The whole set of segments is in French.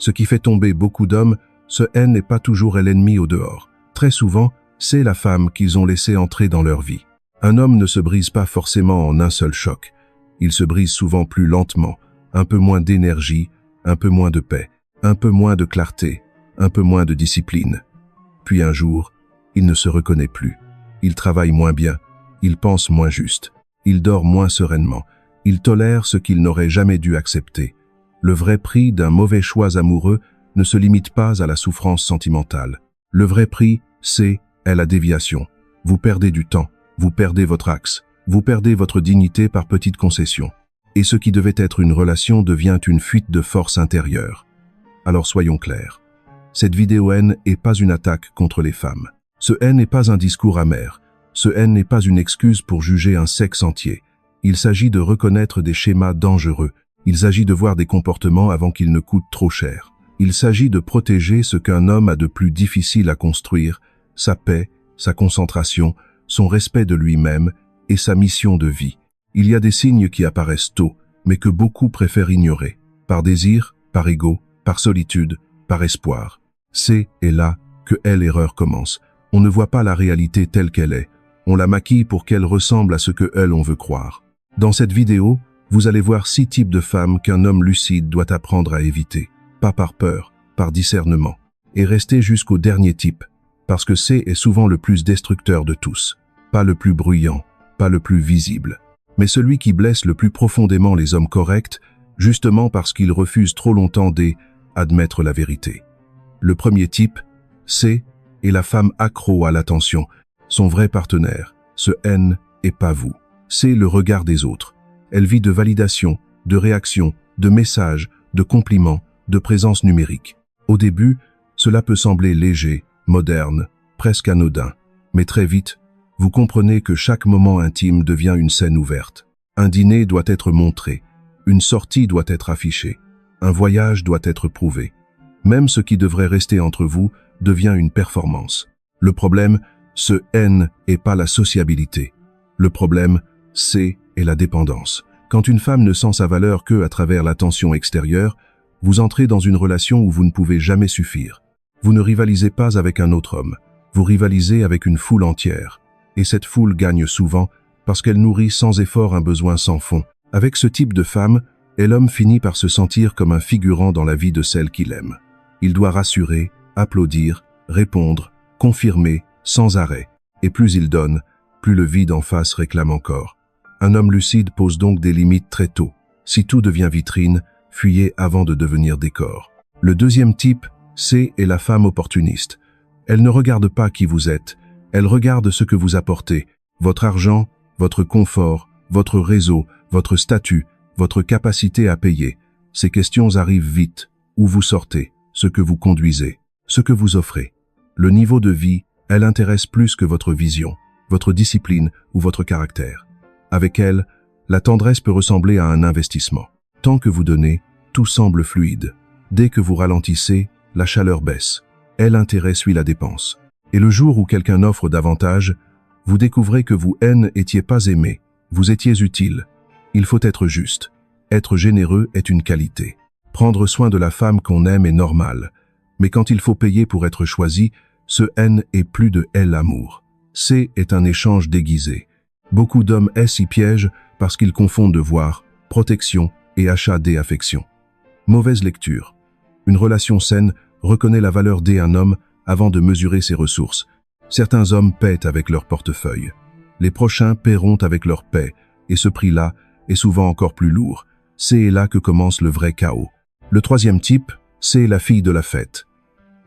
Ce qui fait tomber beaucoup d'hommes, ce N n'est pas toujours l'ennemi au dehors. Très souvent, c'est la femme qu'ils ont laissé entrer dans leur vie. Un homme ne se brise pas forcément en un seul choc. Il se brise souvent plus lentement, un peu moins d'énergie, un peu moins de paix, un peu moins de clarté, un peu moins de discipline. Puis un jour, il ne se reconnaît plus. Il travaille moins bien, il pense moins juste, il dort moins sereinement, il tolère ce qu'il n'aurait jamais dû accepter. Le vrai prix d'un mauvais choix amoureux ne se limite pas à la souffrance sentimentale. Le vrai prix, c'est la déviation. Vous perdez du temps, vous perdez votre axe, vous perdez votre dignité par petites concessions. Et ce qui devait être une relation devient une fuite de force intérieure. Alors soyons clairs. Cette vidéo N n'est pas une attaque contre les femmes. Ce N n'est pas un discours amer. Ce N n'est pas une excuse pour juger un sexe entier. Il s'agit de reconnaître des schémas dangereux. Il s'agit de voir des comportements avant qu'ils ne coûtent trop cher. Il s'agit de protéger ce qu'un homme a de plus difficile à construire, sa paix, sa concentration, son respect de lui-même et sa mission de vie. Il y a des signes qui apparaissent tôt, mais que beaucoup préfèrent ignorer. Par désir, par ego, par solitude, par espoir. C'est là que l'erreur commence. On ne voit pas la réalité telle qu'elle est. On la maquille pour qu'elle ressemble à ce que on veut croire. Dans cette vidéo, vous allez voir 6 types de femmes qu'un homme lucide doit apprendre à éviter. Pas par peur, par discernement. Et rester jusqu'au dernier type, parce que est souvent le plus destructeur de tous. Pas le plus bruyant, pas le plus visible, mais celui qui blesse le plus profondément les hommes corrects, justement parce qu'ils refusent trop longtemps d'admettre la vérité. Le premier type, est la femme accro à l'attention, son vrai partenaire. Ce N est pas vous. C'est le regard des autres. Elle vit de validation, de réaction, de messages, de compliments, de présence numérique. Au début, cela peut sembler léger, moderne, presque anodin. Mais très vite, vous comprenez que chaque moment intime devient une scène ouverte. Un dîner doit être montré, une sortie doit être affichée, un voyage doit être prouvé. Même ce qui devrait rester entre vous devient une performance. Le problème, ce N n'est pas la sociabilité. Le problème, c'est la dépendance. Quand une femme ne sent sa valeur que à travers l'attention extérieure, vous entrez dans une relation où vous ne pouvez jamais suffire. Vous ne rivalisez pas avec un autre homme, vous rivalisez avec une foule entière. Et cette foule gagne souvent parce qu'elle nourrit sans effort un besoin sans fond. Avec ce type de femme, l'homme finit par se sentir comme un figurant dans la vie de celle qu'il aime. Il doit rassurer, applaudir, répondre, confirmer, sans arrêt. Et plus il donne, plus le vide en face réclame encore. Un homme lucide pose donc des limites très tôt. Si tout devient vitrine, fuyez avant de devenir décor. Le deuxième type, est la femme opportuniste. Elle ne regarde pas qui vous êtes, elle regarde ce que vous apportez, votre argent, votre confort, votre réseau, votre statut, votre capacité à payer. Ces questions arrivent vite. Où vous sortez, ce que vous conduisez, ce que vous offrez. Le niveau de vie, elle intéresse plus que votre vision, votre discipline ou votre caractère. Avec elle, la tendresse peut ressembler à un investissement. Tant que vous donnez, tout semble fluide. Dès que vous ralentissez, la chaleur baisse. L'intérêt suit la dépense. Et le jour où quelqu'un offre davantage, vous découvrez que vous n'étiez pas aimé, vous étiez utile. Il faut être juste. Être généreux est une qualité. Prendre soin de la femme qu'on aime est normal. Mais quand il faut payer pour être choisi, ce N est plus de l'amour. Est un échange déguisé. Beaucoup d'hommes s'y piègent parce qu'ils confondent devoir, protection et achat d'affection. Mauvaise lecture. Une relation saine reconnaît la valeur d'un homme avant de mesurer ses ressources. Certains hommes paient avec leur portefeuille. Les prochains paieront avec leur paix, et ce prix-là est souvent encore plus lourd. C'est là que commence le vrai chaos. Le troisième type, c'est la fille de la fête.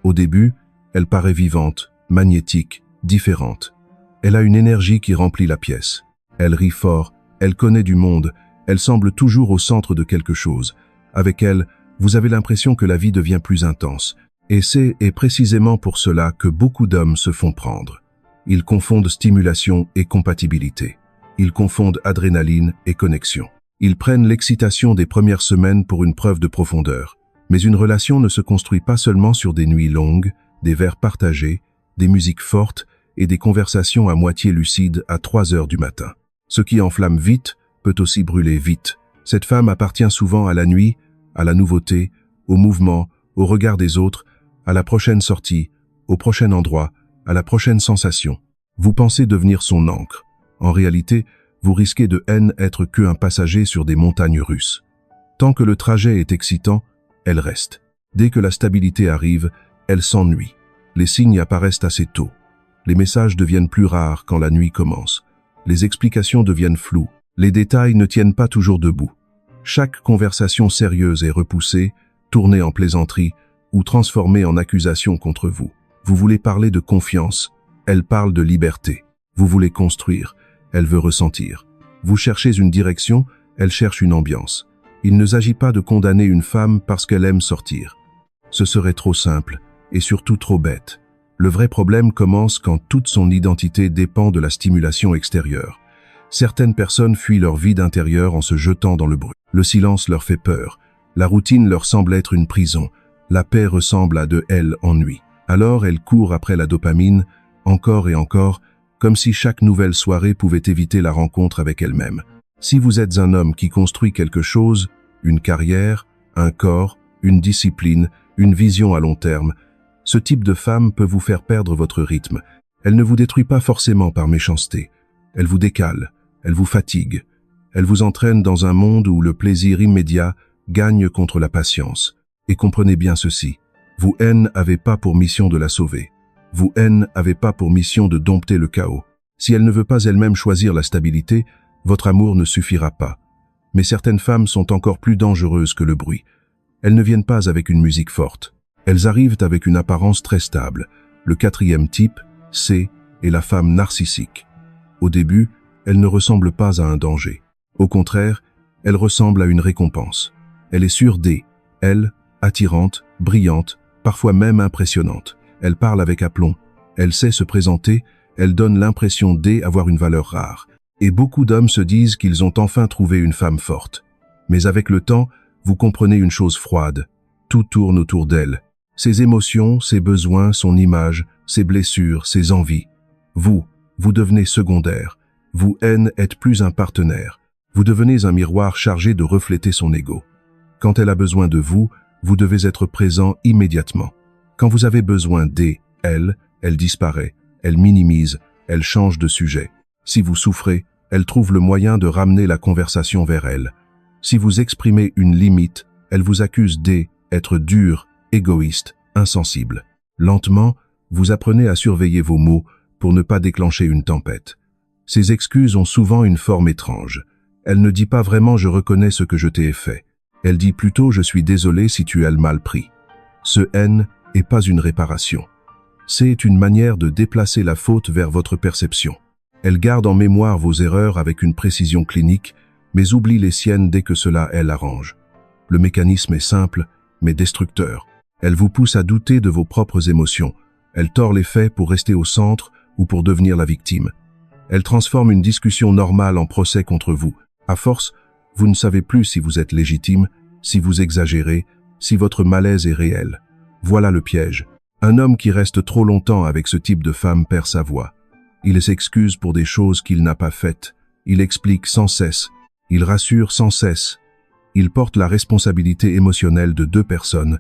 Au début, elle paraît vivante, magnétique, différente. Elle a une énergie qui remplit la pièce. Elle rit fort, elle connaît du monde, elle semble toujours au centre de quelque chose. Avec elle, vous avez l'impression que la vie devient plus intense. Et c'est précisément pour cela que beaucoup d'hommes se font prendre. Ils confondent stimulation et compatibilité. Ils confondent adrénaline et connexion. Ils prennent l'excitation des premières semaines pour une preuve de profondeur. Mais une relation ne se construit pas seulement sur des nuits longues, des verres partagés, des musiques fortes et des conversations à moitié lucides à 3 heures du matin. Ce qui enflamme vite peut aussi brûler vite. Cette femme appartient souvent à la nuit, à la nouveauté, au mouvement, au regard des autres, à la prochaine sortie, au prochain endroit, à la prochaine sensation. Vous pensez devenir son ancre. En réalité, vous risquez de être qu'un passager sur des montagnes russes. Tant que le trajet est excitant, elle reste. Dès que la stabilité arrive, elle s'ennuie. Les signes apparaissent assez tôt. Les messages deviennent plus rares quand la nuit commence. Les explications deviennent floues. Les détails ne tiennent pas toujours debout. Chaque conversation sérieuse est repoussée, tournée en plaisanterie ou transformée en accusation contre vous. Vous voulez parler de confiance, elle parle de liberté. Vous voulez construire, elle veut ressentir. Vous cherchez une direction, elle cherche une ambiance. Il ne s'agit pas de condamner une femme parce qu'elle aime sortir. Ce serait trop simple et surtout trop bête. Le vrai problème commence quand toute son identité dépend de la stimulation extérieure. Certaines personnes fuient leur vide intérieur en se jetant dans le bruit. Le silence leur fait peur. La routine leur semble être une prison. La paix ressemble à de l'ennui. Alors elles courent après la dopamine, encore et encore, comme si chaque nouvelle soirée pouvait éviter la rencontre avec elle-même. Si vous êtes un homme qui construit quelque chose, une carrière, un corps, une discipline, une vision à long terme, ce type de femme peut vous faire perdre votre rythme. Elle ne vous détruit pas forcément par méchanceté. Elle vous décale, elle vous fatigue. Elle vous entraîne dans un monde où le plaisir immédiat gagne contre la patience. Et comprenez bien ceci, vous n'avez pas pour mission de la sauver. Vous n'avez pas pour mission de dompter le chaos. Si elle ne veut pas elle-même choisir la stabilité, votre amour ne suffira pas. Mais certaines femmes sont encore plus dangereuses que le bruit. Elles ne viennent pas avec une musique forte. Elles arrivent avec une apparence très stable. Le quatrième type, c'est la femme narcissique. Au début, elle ne ressemble pas à un danger. Au contraire, elle ressemble à une récompense. Elle est sûre elle, attirante, brillante, parfois même impressionnante. Elle parle avec aplomb, elle sait se présenter, elle donne l'impression d'avoir une valeur rare. Et beaucoup d'hommes se disent qu'ils ont enfin trouvé une femme forte. Mais avec le temps, vous comprenez une chose froide. Tout tourne autour d'elle. Ses émotions, ses besoins, son image, ses blessures, ses envies. Vous devenez secondaire. Vous êtes plus un partenaire. Vous devenez un miroir chargé de refléter son ego. Quand elle a besoin de vous, vous devez être présent immédiatement. Quand vous avez besoin elle disparaît, elle minimise, elle change de sujet. Si vous souffrez, elle trouve le moyen de ramener la conversation vers elle. Si vous exprimez une limite, elle vous accuse d'être dur, égoïste, insensible. Lentement, vous apprenez à surveiller vos mots pour ne pas déclencher une tempête. Ces excuses ont souvent une forme étrange. Elle ne dit pas vraiment « je reconnais ce que je t'ai fait ». Elle dit plutôt « je suis désolé si tu as le mal pris ». Ce n'est pas une réparation. C'est une manière de déplacer la faute vers votre perception. Elle garde en mémoire vos erreurs avec une précision clinique, mais oublie les siennes dès que cela arrange. Le mécanisme est simple, mais destructeur. Elle vous pousse à douter de vos propres émotions. Elle tord les faits pour rester au centre ou pour devenir la victime. Elle transforme une discussion normale en procès contre vous. À force, vous ne savez plus si vous êtes légitime, si vous exagérez, si votre malaise est réel. Voilà le piège. Un homme qui reste trop longtemps avec ce type de femme perd sa voix. Il s'excuse pour des choses qu'il n'a pas faites. Il explique sans cesse. Il rassure sans cesse. Il porte la responsabilité émotionnelle de deux personnes.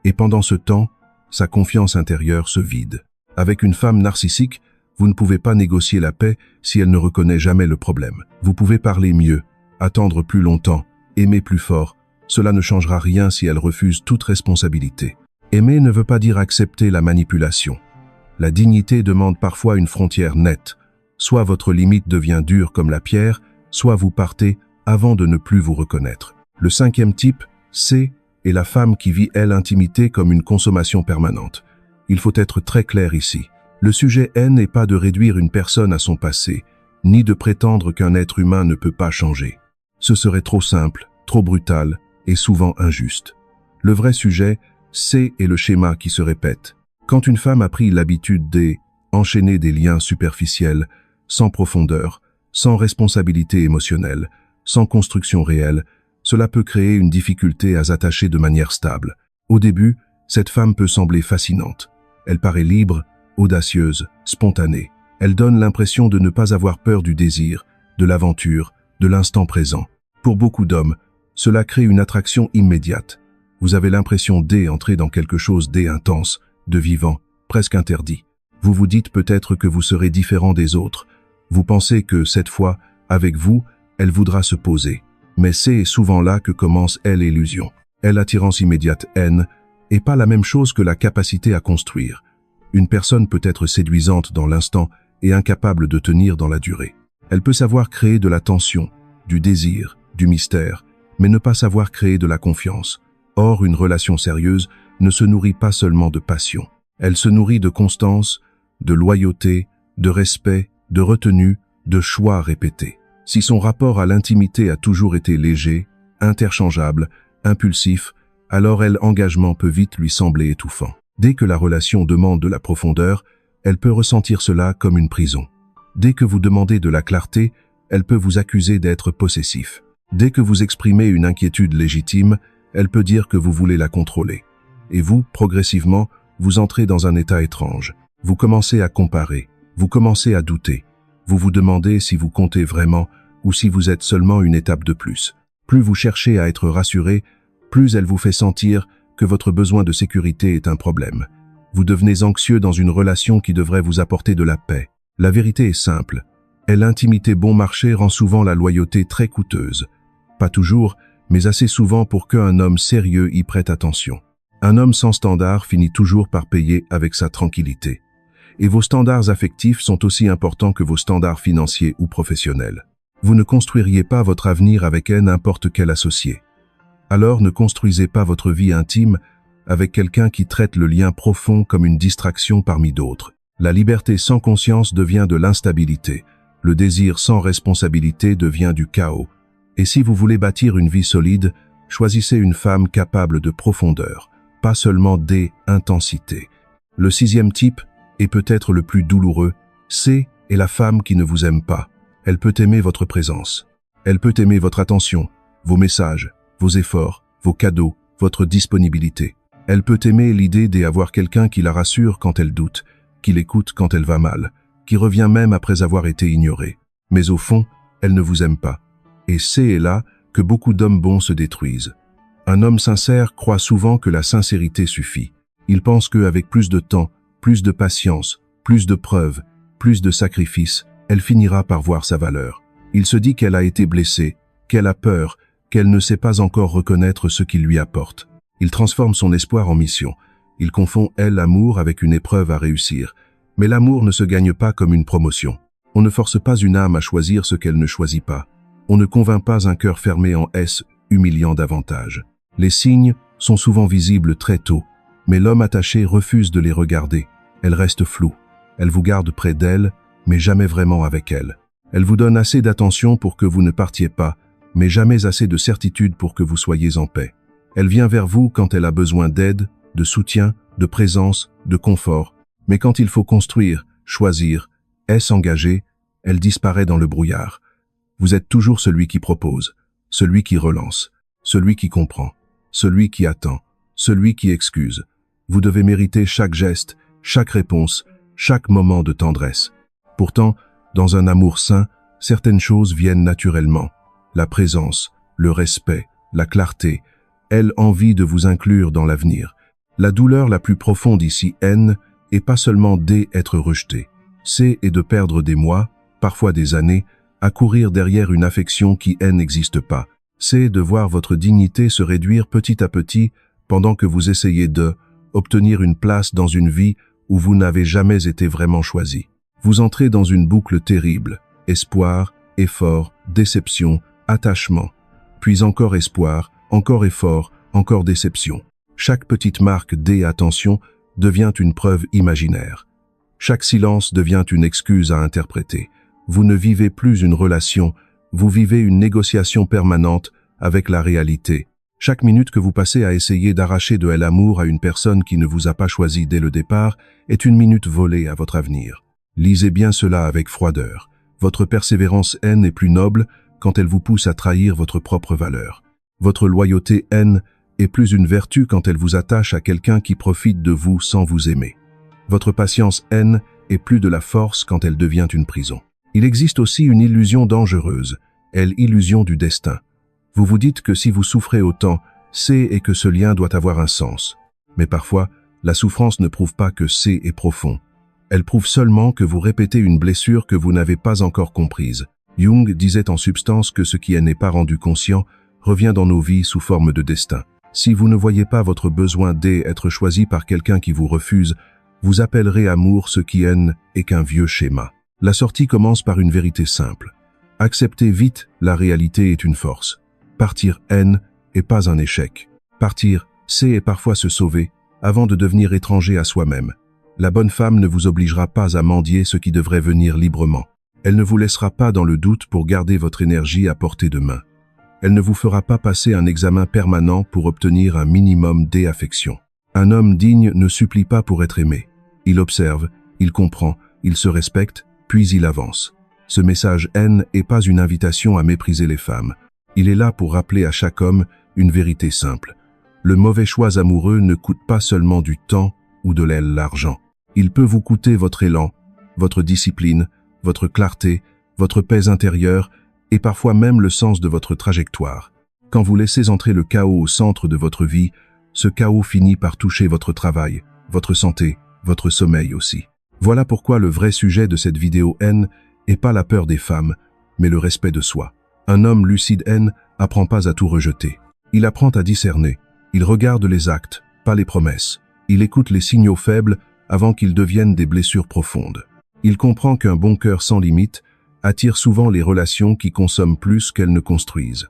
Et pendant ce temps, sa confiance intérieure se vide. Avec une femme narcissique, vous ne pouvez pas négocier la paix si elle ne reconnaît jamais le problème. Vous pouvez parler mieux, attendre plus longtemps, aimer plus fort. Cela ne changera rien si elle refuse toute responsabilité. Aimer ne veut pas dire accepter la manipulation. La dignité demande parfois une frontière nette. Soit votre limite devient dure comme la pierre, soit vous partez avant de ne plus vous reconnaître. Le cinquième type, c'est la femme qui vit l'intimité comme une consommation permanente. Il faut être très clair ici. Le sujet n'est pas de réduire une personne à son passé, ni de prétendre qu'un être humain ne peut pas changer. Ce serait trop simple, trop brutal et souvent injuste. Le vrai sujet, c'est le schéma qui se répète. Quand une femme a pris l'habitude d'enchaîner des liens superficiels, sans profondeur, sans responsabilité émotionnelle, sans construction réelle, cela peut créer une difficulté à s'attacher de manière stable. Au début, cette femme peut sembler fascinante. Elle paraît libre, audacieuse, spontanée. Elle donne l'impression de ne pas avoir peur du désir, de l'aventure, de l'instant présent. Pour beaucoup d'hommes, cela crée une attraction immédiate. Vous avez l'impression d'entrer dans quelque chose d'intense, de vivant, presque interdit. Vous vous dites peut-être que vous serez différent des autres. Vous pensez que, cette fois, avec vous, elle voudra se poser. Mais c'est souvent là que commence l'illusion. L'attirance immédiate n'est pas la même chose que la capacité à construire. Une personne peut être séduisante dans l'instant et incapable de tenir dans la durée. Elle peut savoir créer de la tension, du désir, du mystère, mais ne pas savoir créer de la confiance. Or, une relation sérieuse ne se nourrit pas seulement de passion. Elle se nourrit de constance, de loyauté, de respect, de retenue, de choix répétés. Si son rapport à l'intimité a toujours été léger, interchangeable, impulsif, alors l'engagement peut vite lui sembler étouffant. Dès que la relation demande de la profondeur, elle peut ressentir cela comme une prison. Dès que vous demandez de la clarté, elle peut vous accuser d'être possessif. Dès que vous exprimez une inquiétude légitime, elle peut dire que vous voulez la contrôler. Et vous, progressivement, vous entrez dans un état étrange. Vous commencez à comparer, vous commencez à douter. Vous vous demandez si vous comptez vraiment ou si vous êtes seulement une étape de plus. Plus vous cherchez à être rassuré, plus elle vous fait sentir que votre besoin de sécurité est un problème. Vous devenez anxieux dans une relation qui devrait vous apporter de la paix. La vérité est simple. L'intimité bon marché rend souvent la loyauté très coûteuse. Pas toujours, mais assez souvent pour qu'un homme sérieux y prête attention. Un homme sans standard finit toujours par payer avec sa tranquillité. Et vos standards affectifs sont aussi importants que vos standards financiers ou professionnels. Vous ne construiriez pas votre avenir avec n'importe quel associé. Alors ne construisez pas votre vie intime avec quelqu'un qui traite le lien profond comme une distraction parmi d'autres. La liberté sans conscience devient de l'instabilité. Le désir sans responsabilité devient du chaos. Et si vous voulez bâtir une vie solide, choisissez une femme capable de profondeur, pas seulement d'intensité. Le 6e type est peut-être le plus douloureux, c'est la femme qui ne vous aime pas. Elle peut aimer votre présence. Elle peut aimer votre attention, vos messages, vos efforts, vos cadeaux, votre disponibilité. Elle peut aimer l'idée d'avoir quelqu'un qui la rassure quand elle doute, qui l'écoute quand elle va mal, qui revient même après avoir été ignorée. Mais au fond, elle ne vous aime pas. Et c'est là que beaucoup d'hommes bons se détruisent. Un homme sincère croit souvent que la sincérité suffit. Il pense qu'avec plus de temps, plus de patience, plus de preuves, plus de sacrifices, elle finira par voir sa valeur. Il se dit qu'elle a été blessée, qu'elle a peur, qu'elle ne sait pas encore reconnaître ce qu'il lui apporte. Il transforme son espoir en mission. Il confond l'amour avec une épreuve à réussir. Mais l'amour ne se gagne pas comme une promotion. On ne force pas une âme à choisir ce qu'elle ne choisit pas. On ne convainc pas un cœur fermé en humiliant davantage. Les signes sont souvent visibles très tôt, mais l'homme attaché refuse de les regarder. Elle reste floue. Elle vous garde près d'elle, mais jamais vraiment avec elle. Elle vous donne assez d'attention pour que vous ne partiez pas, mais jamais assez de certitude pour que vous soyez en paix. Elle vient vers vous quand elle a besoin d'aide, de soutien, de présence, de confort. Mais quand il faut construire, choisir, s'engager, elle disparaît dans le brouillard. Vous êtes toujours celui qui propose, celui qui relance, celui qui comprend, celui qui attend, celui qui excuse. Vous devez mériter chaque geste, chaque réponse, chaque moment de tendresse. Pourtant, dans un amour sain, certaines choses viennent naturellement. La présence, le respect, la clarté, envie de vous inclure dans l'avenir. La douleur la plus profonde ici, et pas seulement d'être rejeté. C'est de perdre des mois, parfois des années, à courir derrière une affection qui n'existe pas. C'est de voir votre dignité se réduire petit à petit pendant que vous essayez d'obtenir une place dans une vie où vous n'avez jamais été vraiment choisi. Vous entrez dans une boucle terrible. Espoir, effort, déception, attachement. Puis encore espoir, encore effort, encore déception. Chaque petite marque d'attention devient une preuve imaginaire. Chaque silence devient une excuse à interpréter. Vous ne vivez plus une relation, vous vivez une négociation permanente avec la réalité. Chaque minute que vous passez à essayer d'arracher de l'amour à une personne qui ne vous a pas choisi dès le départ est une minute volée à votre avenir. Lisez bien cela avec froideur. Votre persévérance est plus noble quand elle vous pousse à trahir votre propre valeur. Votre loyauté est plus une vertu quand elle vous attache à quelqu'un qui profite de vous sans vous aimer. Votre patience est plus de la force quand elle devient une prison. Il existe aussi une illusion dangereuse, l'illusion du destin. Vous vous dites que si vous souffrez autant, C est que ce lien doit avoir un sens. Mais parfois, la souffrance ne prouve pas que C est profond. Elle prouve seulement que vous répétez une blessure que vous n'avez pas encore comprise. Jung disait en substance que ce qui n'est pas rendu conscient revient dans nos vies sous forme de destin. Si vous ne voyez pas votre besoin D être choisi par quelqu'un qui vous refuse, vous appellerez amour ce qui N est qu'un vieux schéma. La sortie commence par une vérité simple. Accepter vite la réalité est une force. Partir N est pas un échec. Partir C est parfois se sauver avant de devenir étranger à soi-même. La bonne femme ne vous obligera pas à mendier ce qui devrait venir librement. Elle ne vous laissera pas dans le doute pour garder votre énergie à portée de main. Elle ne vous fera pas passer un examen permanent pour obtenir un minimum d'affection. Un homme digne ne supplie pas pour être aimé. Il observe, il comprend, il se respecte, puis il avance. Ce message N n'est pas une invitation à mépriser les femmes. Il est là pour rappeler à chaque homme une vérité simple. Le mauvais choix amoureux ne coûte pas seulement du temps ou de l'argent. Il peut vous coûter votre élan, votre discipline, votre clarté, votre paix intérieure et parfois même le sens de votre trajectoire. Quand vous laissez entrer le chaos au centre de votre vie, ce chaos finit par toucher votre travail, votre santé, votre sommeil aussi. Voilà pourquoi le vrai sujet de cette vidéo N n'est pas la peur des femmes, mais le respect de soi. Un homme lucide N apprend pas à tout rejeter. Il apprend à discerner. Il regarde les actes, pas les promesses. Il écoute les signaux faibles avant qu'ils deviennent des blessures profondes. Il comprend qu'un bon cœur sans limite attire souvent les relations qui consomment plus qu'elles ne construisent.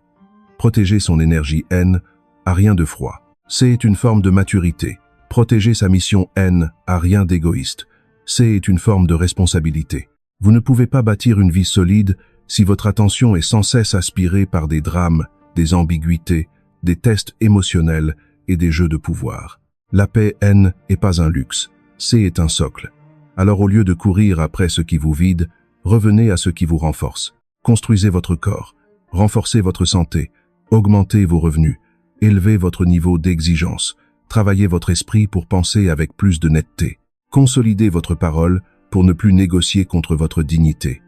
Protéger son énergie N a rien de froid. C'est une forme de maturité. Protéger sa mission N a rien d'égoïste. C'est une forme de responsabilité. Vous ne pouvez pas bâtir une vie solide si votre attention est sans cesse aspirée par des drames, des ambiguïtés, des tests émotionnels et des jeux de pouvoir. La paix N n'est pas un luxe, C est un socle. Alors au lieu de courir après ce qui vous vide, revenez à ce qui vous renforce. Construisez votre corps, renforcez votre santé, augmentez vos revenus, élevez votre niveau d'exigence, travaillez votre esprit pour penser avec plus de netteté, consolidez votre parole pour ne plus négocier contre votre dignité.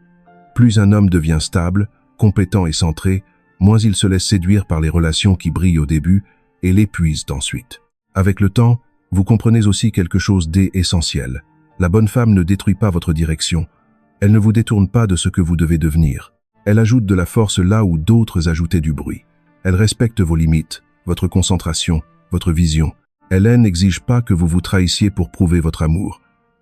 Plus un homme devient stable, compétent et centré, moins il se laisse séduire par les relations qui brillent au début et l'épuisent ensuite. Avec le temps, vous comprenez aussi quelque chose d'essentiel. La bonne femme ne détruit pas votre direction. Elle ne vous détourne pas de ce que vous devez devenir. Elle ajoute de la force là où d'autres ajoutaient du bruit. Elle respecte vos limites, votre concentration, votre vision. Elle n'exige pas que vous vous trahissiez pour prouver votre amour.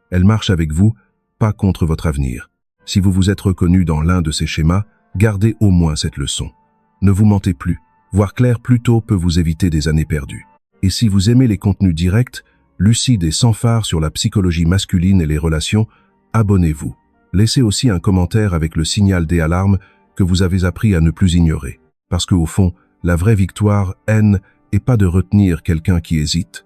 Elle marche avec vous, pas contre votre avenir. Si vous vous êtes reconnu dans l'un de ces schémas, gardez au moins cette leçon. Ne vous mentez plus. Voir clair plus tôt peut vous éviter des années perdues. Et si vous aimez les contenus directs, lucides et sans phare sur la psychologie masculine et les relations, abonnez-vous. Laissez aussi un commentaire avec le signal des alarmes que vous avez appris à ne plus ignorer. Parce qu'au fond, la vraie victoire, N, n'est pas de retenir quelqu'un qui hésite.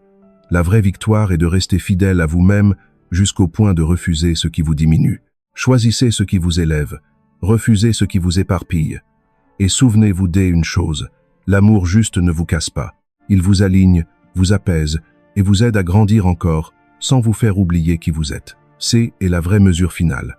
La vraie victoire est de rester fidèle à vous-même jusqu'au point de refuser ce qui vous diminue. Choisissez ce qui vous élève, refusez ce qui vous éparpille. Et souvenez-vous d'une chose, l'amour juste ne vous casse pas. Il vous aligne, vous apaise et vous aide à grandir encore sans vous faire oublier qui vous êtes. C'est la vraie mesure finale.